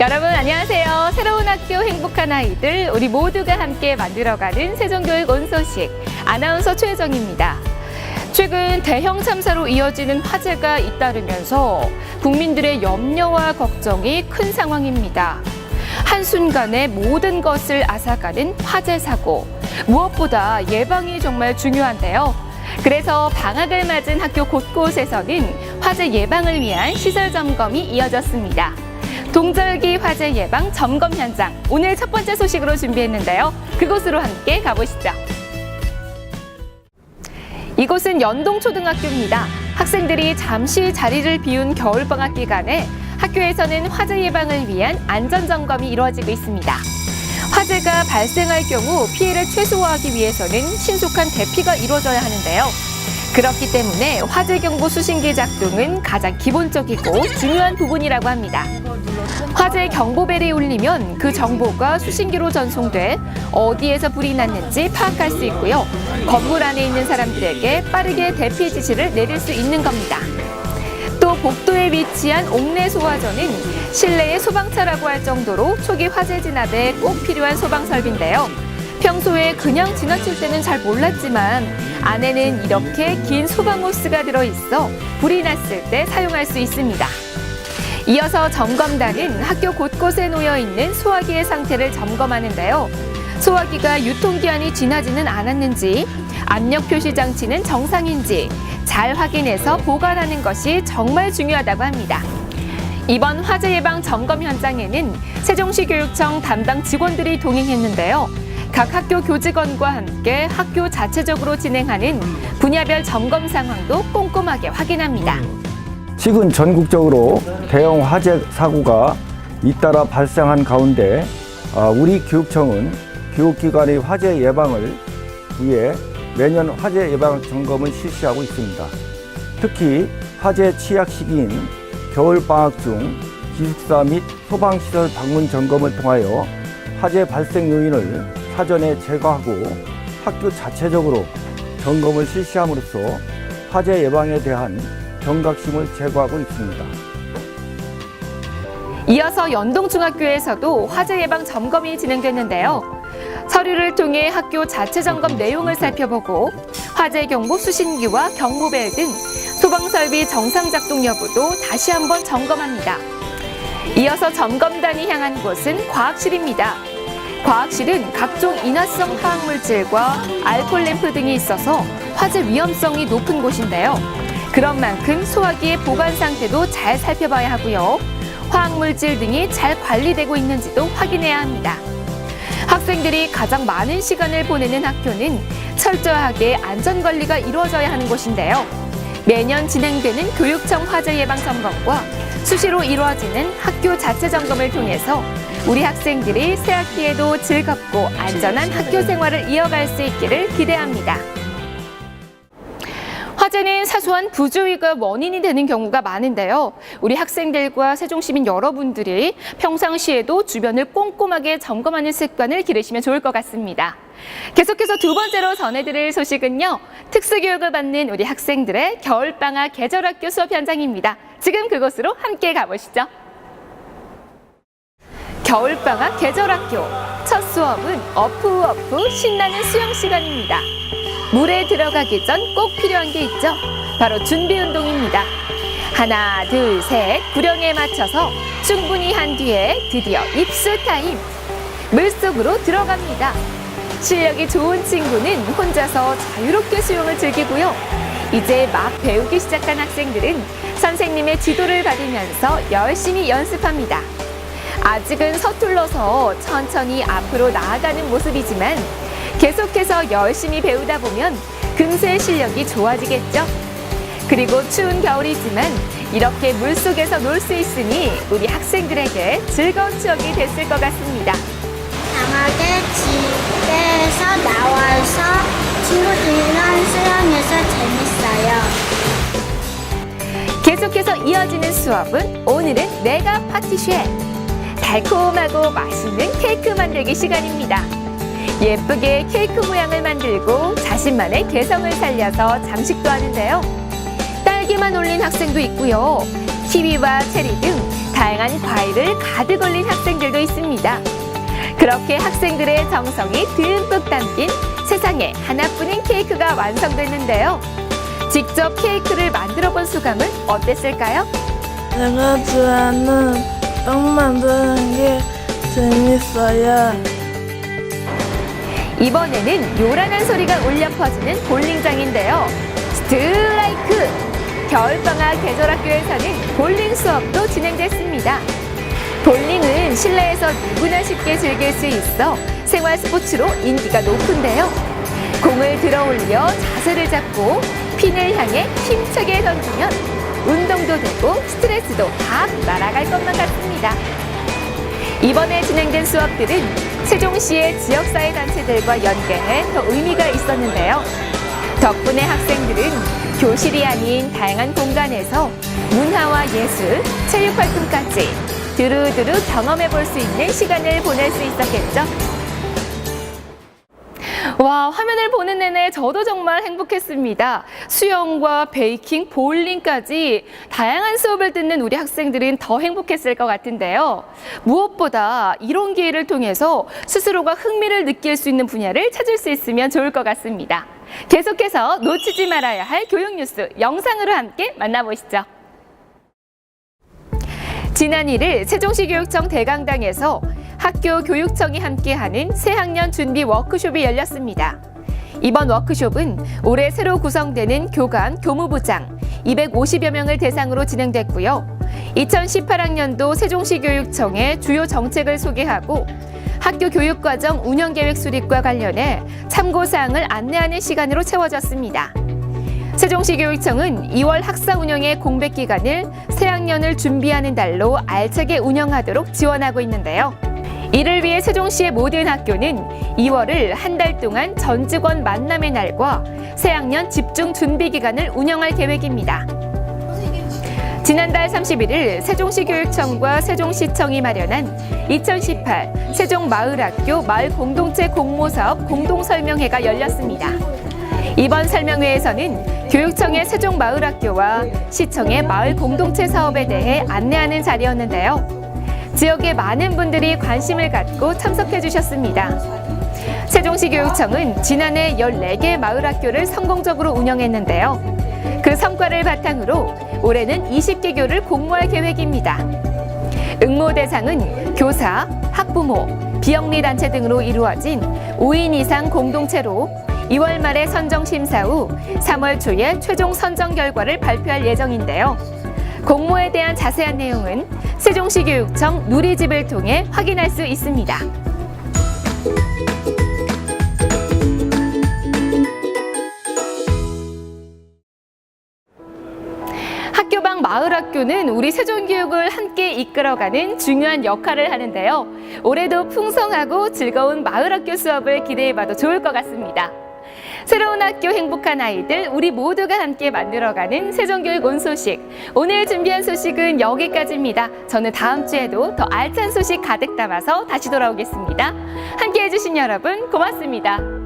여러분 안녕하세요. 새로운 학교 행복한 아이들 우리 모두가 함께 만들어가는 세종교육 온 소식 아나운서 최혜정입니다. 최근 대형 참사로 이어지는 화재가 잇따르면서 국민들의 염려와 걱정이 큰 상황입니다. 한순간에 모든 것을 앗아가는 화재 사고. 무엇보다 예방이 정말 중요한데요. 그래서 방학을 맞은 학교 곳곳에서는 화재 예방을 위한 시설 점검이 이어졌습니다. 동절기 화재 예방 점검 현장, 오늘 첫 번째 소식으로 준비했는데요. 그곳으로 함께 가보시죠. 이곳은 연동초등학교입니다. 학생들이 잠시 자리를 비운 겨울방학 기간에 학교에서는 화재 예방을 위한 안전점검이 이루어지고 있습니다. 화재가 발생할 경우 피해를 최소화하기 위해서는 신속한 대피가 이루어져야 하는데요. 그렇기 때문에 화재경보 수신기 작동은 가장 기본적이고 중요한 부분이라고 합니다. 화재 경보벨이 울리면 그 정보가 수신기로 전송돼 어디에서 불이 났는지 파악할 수 있고요. 건물 안에 있는 사람들에게 빠르게 대피 지시를 내릴 수 있는 겁니다. 또 복도에 위치한 옥내 소화전은 실내의 소방차라고 할 정도로 초기 화재 진압에 꼭 필요한 소방 설비인데요. 평소에 그냥 지나칠 때는 잘 몰랐지만 안에는 이렇게 긴 소방 호스가 들어있어 불이 났을 때 사용할 수 있습니다. 이어서 점검단은 학교 곳곳에 놓여있는 소화기의 상태를 점검하는데요. 소화기가 유통기한이 지나지는 않았는지, 압력 표시 장치는 정상인지 잘 확인해서 보관하는 것이 정말 중요하다고 합니다. 이번 화재 예방 점검 현장에는 세종시 교육청 담당 직원들이 동행했는데요. 각 학교 교직원과 함께 학교 자체적으로 진행하는 분야별 점검 상황도 꼼꼼하게 확인합니다. 최근 전국적으로 대형 화재 사고가 잇따라 발생한 가운데 우리 교육청은 교육기관의 화재 예방을 위해 매년 화재 예방 점검을 실시하고 있습니다. 특히 화재 취약 시기인 겨울방학 중 기숙사 및 소방시설 방문 점검을 통하여 화재 발생 요인을 사전에 제거하고 학교 자체적으로 점검을 실시함으로써 화재 예방에 대한 경각심을 제고하고 있습니다. 이어서 연동중학교에서도 화재 예방 점검이 진행됐는데요. 서류를 통해 학교 자체 점검 내용을 살펴보고 화재 경보 수신기와 경보벨 등 소방설비 정상 작동 여부도 다시 한번 점검합니다. 이어서 점검단이 향한 곳은 과학실입니다. 과학실은 각종 인화성 화학물질과 알코올 램프 등이 있어서 화재 위험성이 높은 곳인데요. 그런 만큼 소화기의 보관 상태도 잘 살펴봐야 하고요. 화학물질 등이 잘 관리되고 있는지도 확인해야 합니다. 학생들이 가장 많은 시간을 보내는 학교는 철저하게 안전관리가 이루어져야 하는 곳인데요. 매년 진행되는 교육청 화재 예방 점검과 수시로 이루어지는 학교 자체 점검을 통해서 우리 학생들이 새학기에도 즐겁고 안전한 학교 생활을 이어갈 수 있기를 기대합니다. 화재는 사소한 부주의가 원인이 되는 경우가 많은데요. 우리 학생들과 세종시민 여러분들이 평상시에도 주변을 꼼꼼하게 점검하는 습관을 기르시면 좋을 것 같습니다. 계속해서 두 번째로 전해드릴 소식은요. 특수교육을 받는 우리 학생들의 겨울방학 계절학교 수업 현장입니다. 지금 그곳으로 함께 가보시죠. 겨울방학 계절학교 첫 수업은 어프 신나는 수영 시간입니다. 물에 들어가기 전 꼭 필요한 게 있죠. 바로 준비 운동입니다. 하나, 둘, 셋 구령에 맞춰서 충분히 한 뒤에 드디어 입수 타임. 물속으로 들어갑니다. 실력이 좋은 친구는 혼자서 자유롭게 수영을 즐기고요. 이제 막 배우기 시작한 학생들은 선생님의 지도를 받으면서 열심히 연습합니다. 아직은 서툴러서 천천히 앞으로 나아가는 모습이지만 계속해서 열심히 배우다 보면 금세 실력이 좋아지겠죠. 그리고 추운 겨울이지만 이렇게 물속에서 놀 수 있으니 우리 학생들에게 즐거운 추억이 됐을 것 같습니다. 방학에 집에서 나와서 친구들이랑 수영해서 재밌어요. 계속해서 이어지는 수업은 오늘은 내가 파티쉐. 달콤하고 맛있는 케이크 만들기 시간입니다. 예쁘게 케이크 모양을 만들고 자신만의 개성을 살려서 장식도 하는데요. 딸기만 올린 학생도 있고요. 키위와 체리 등 다양한 다양한 과일을 가득 올린 학생들도 있습니다. 그렇게 학생들의 정성이 듬뿍 담긴 세상에 하나뿐인 케이크가 완성됐는데요. 직접 케이크를 만들어 본 소감은 어땠을까요? 제가 좋아하는 빵 만드는 게 재밌어요. 이번에는 요란한 소리가 울려 퍼지는 볼링장인데요. 스트라이크! 겨울방학 계절학교에서는 볼링 수업도 진행됐습니다. 볼링은 실내에서 누구나 쉽게 즐길 수 있어 생활 스포츠로 인기가 높은데요. 공을 들어 올려 자세를 잡고 핀을 향해 힘차게 던지면 운동도 되고 스트레스도 다 날아갈 것만 같습니다. 이번에 진행된 수업들은 세종시의 지역사회 단체들과 연계해 더 의미가 있었는데요. 덕분에 학생들은 교실이 아닌 다양한 공간에서 문화와 예술, 체육 활동까지 두루두루 경험해 볼 수 있는 시간을 보낼 수 있었겠죠. 와, 화면을 보는 내내 저도 정말 행복했습니다. 수영과 베이킹, 볼링까지 다양한 수업을 듣는 우리 학생들은 더 행복했을 것 같은데요. 무엇보다 이런 기회를 통해서 스스로가 흥미를 느낄 수 있는 분야를 찾을 수 있으면 좋을 것 같습니다. 계속해서 놓치지 말아야 할 교육 뉴스 영상으로 함께 만나보시죠. 지난 1일 세종시 교육청 대강당에서 학교 교육청이 함께하는 새학년 준비 워크숍이 열렸습니다. 이번 워크숍은 올해 새로 구성되는 교감, 교무부장 250여 명을 대상으로 진행됐고요. 2018학년도 세종시 교육청의 주요 정책을 소개하고 학교 교육과정 운영계획 수립과 관련해 참고사항을 안내하는 시간으로 채워졌습니다. 세종시 교육청은 2월 학사 운영의 공백 기간을 새학년을 준비하는 달로 알차게 운영하도록 지원하고 있는데요. 이를 위해 세종시의 모든 학교는 2월을 한 달 동안 전 직원 만남의 날과 새학년 집중 준비 기간을 운영할 계획입니다. 지난달 31일 세종시 교육청과 세종시청이 마련한 2018 세종마을학교 마을공동체 공모사업 공동설명회가 열렸습니다. 이번 설명회에서는 교육청의 세종마을학교와 시청의 마을공동체 사업에 대해 안내하는 자리였는데요. 지역의 많은 분들이 관심을 갖고 참석해 주셨습니다. 세종시 교육청은 지난해 14개 마을학교를 성공적으로 운영했는데요. 그 성과를 바탕으로 올해는 20개 교를 공모할 계획입니다. 응모 대상은 교사, 학부모, 비영리단체 등으로 이루어진 5인 이상 공동체로 2월 말에 선정 심사 후 3월 초에 최종 선정 결과를 발표할 예정인데요. 공모에 대한 자세한 내용은 세종시 교육청 누리집을 통해 확인할 수 있습니다. 학교방 마을학교는 우리 세종교육을 함께 이끌어가는 중요한 역할을 하는데요. 올해도 풍성하고 즐거운 마을학교 수업을 기대해봐도 좋을 것 같습니다. 새로운 학교 행복한 아이들 우리 모두가 함께 만들어가는 세종교육 온 소식. 오늘 준비한 소식은 여기까지입니다. 저는 다음 주에도 더 알찬 소식 가득 담아서 다시 돌아오겠습니다. 함께 해주신 여러분 고맙습니다.